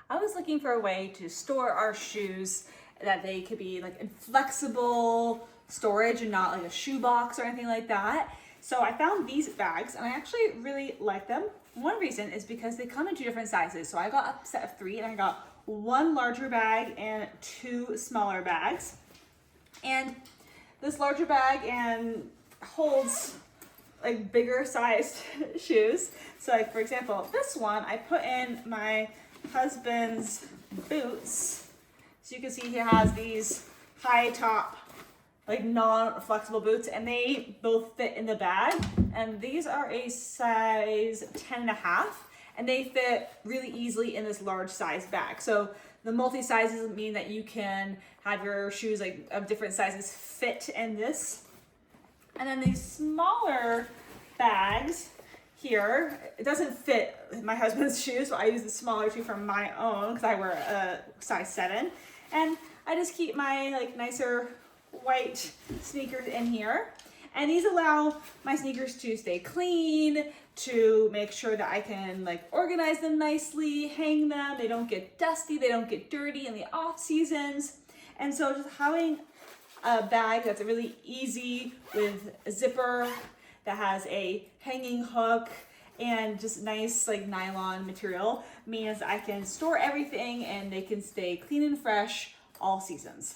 I was looking for a way to store our shoes that they could be like in flexible storage and not like a shoe box or anything like that. So I found these bags and I actually really like them. One reason is because they come in 2 different sizes. So I got a set of 3 and I got 1 larger bag and 2 smaller bags. And this larger bag and holds like bigger sized shoes. So like for example, this one I put in my husband's boots. So you can see he has these high top, like non-flexible boots, and they both fit in the bag. And these are a size 10.5, and they fit really easily in this large size bag. So the multi-sizes mean that you can have your shoes like of different sizes fit in this. And then these smaller bags here, it doesn't fit my husband's shoes, so I use the smaller two for my own because I wear a size 7. And I just keep my like nicer white sneakers in here. And these allow my sneakers to stay clean, to make sure that I can like organize them nicely, hang them, they don't get dusty, they don't get dirty in the off seasons. And so just having a bag that's really easy with a zipper that has a hanging hook and just nice like nylon material means I can store everything and they can stay clean and fresh all seasons.